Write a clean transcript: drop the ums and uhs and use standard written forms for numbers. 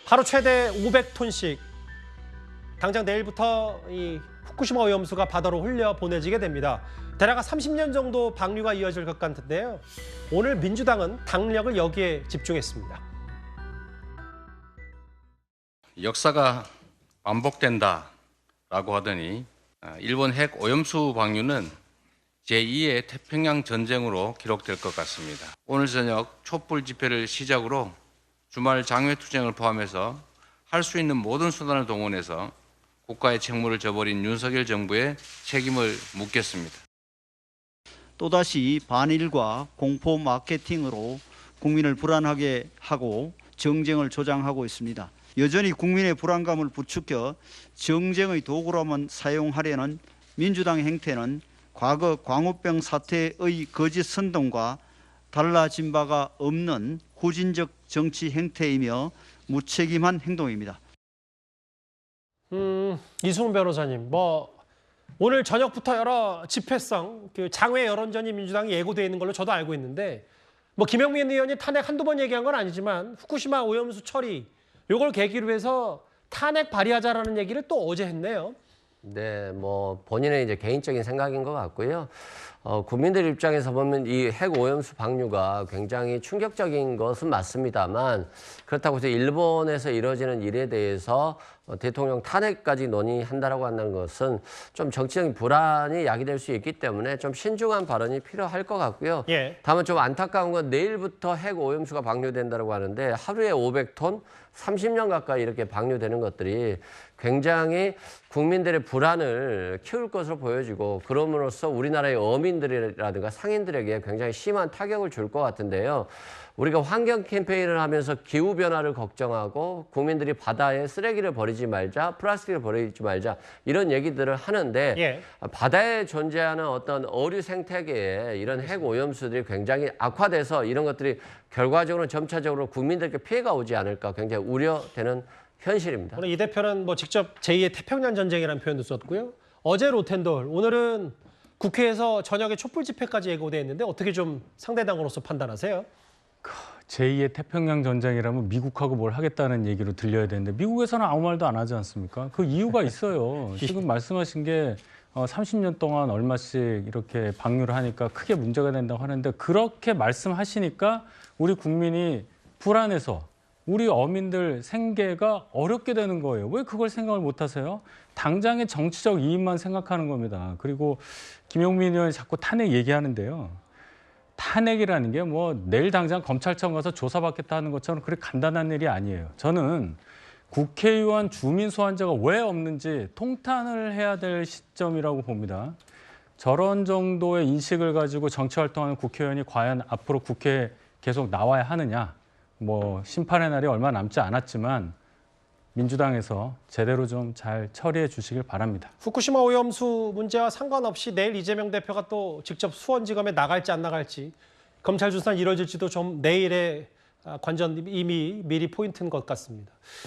하루 최대 500톤씩 당장 내일부터 이 후쿠시마 오염수가 바다로 흘려 보내지게 됩니다. 대략 30년 정도 방류가 이어질 것 같은데요. 오늘 민주당은 당력을 여기에 집중했습니다. 역사가 반복된다라고 하더니 일본 핵 오염수 방류는 제2의 태평양 전쟁으로 기록될 것 같습니다. 오늘 저녁 촛불 집회를 시작으로 주말 장외투쟁을 포함해서 할 수 있는 모든 수단을 동원해서 국가의 책무를 져버린 윤석열 정부의 책임을 묻겠습니다. 또다시 반일과 공포 마케팅으로 국민을 불안하게 하고 정쟁을 조장하고 있습니다. 여전히 국민의 불안감을 부추겨 정쟁의 도구로만 사용하려는 민주당의 행태는 과거 광우병 사태의 거짓 선동과 달라진 바가 없는 후진적 정치 행태이며 무책임한 행동입니다. 이승훈 변호사님, 오늘 저녁부터 여러 집회성 장외 여론전이 민주당이 예고되어 있는 걸로 저도 알고 있는데 김영민 의원이 탄핵 한두 번 얘기한 건 아니지만 후쿠시마 오염수 처리 요걸 계기로 해서 탄핵 발의하자라는 얘기를 또 어제 했네요. 네, 본인의 이제 개인적인 생각인 것 같고요. 국민들 입장에서 보면 이 핵 오염수 방류가 굉장히 충격적인 것은 맞습니다만 그렇다고 해서 일본에서 이루어지는 일에 대해서 대통령 탄핵까지 논의한다라고 한다는 것은 좀 정치적인 불안이 야기될 수 있기 때문에 좀 신중한 발언이 필요할 것 같고요. 예. 다만 좀 안타까운 건 내일부터 핵 오염수가 방류된다고 하는데 하루에 500톤, 30년 가까이 이렇게 방류되는 것들이 굉장히 국민들의 불안을 키울 것으로 보여지고 그럼으로써 우리나라의 어민들이라든가 상인들에게 굉장히 심한 타격을 줄 것 같은데요. 우리가 환경 캠페인을 하면서 기후변화를 걱정하고 국민들이 바다에 쓰레기를 버리지 말자, 플라스틱을 버리지 말자 이런 얘기들을 하는데 예. 바다에 존재하는 어떤 어류 생태계에 이런 핵 오염수들이 굉장히 악화돼서 이런 것들이 결과적으로 점차적으로 국민들께 피해가 오지 않을까 굉장히 우려되는 현실입니다. 오늘 이 대표는 직접 제2의 태평양 전쟁이라는 표현도 썼고요. 어제 로텐돌, 오늘은 국회에서 저녁에 촛불 집회까지 예고돼 있는데 어떻게 좀 상대당으로서 판단하세요? 제2의 태평양 전쟁이라면 미국하고 뭘 하겠다는 얘기로 들려야 되는데 미국에서는 아무 말도 안 하지 않습니까? 그 이유가 있어요. 지금 말씀하신 게 30년 동안 얼마씩 이렇게 방류를 하니까 크게 문제가 된다고 하는데 그렇게 말씀하시니까 우리 국민이 불안해서 우리 어민들 생계가 어렵게 되는 거예요. 왜 그걸 생각을 못 하세요? 당장의 정치적 이익만 생각하는 겁니다. 그리고 김용민 의원이 자꾸 탄핵 얘기하는데요. 탄핵이라는 게 내일 당장 검찰청 가서 조사받겠다 하는 것처럼 그렇게 간단한 일이 아니에요. 저는 국회의원 주민 소환제가 왜 없는지 통탄을 해야 될 시점이라고 봅니다. 저런 정도의 인식을 가지고 정치활동하는 국회의원이 과연 앞으로 국회에 계속 나와야 하느냐. 심판의 날이 얼마 남지 않았지만 민주당에서 제대로 좀 잘 처리해 주시길 바랍니다. 후쿠시마 오염수 문제와 상관없이 내일 이재명 대표가 또 직접 수원지검에 나갈지 안 나갈지 검찰 수사는 이루어질지도 좀 내일의 관전 이미 미리 포인트인 것 같습니다.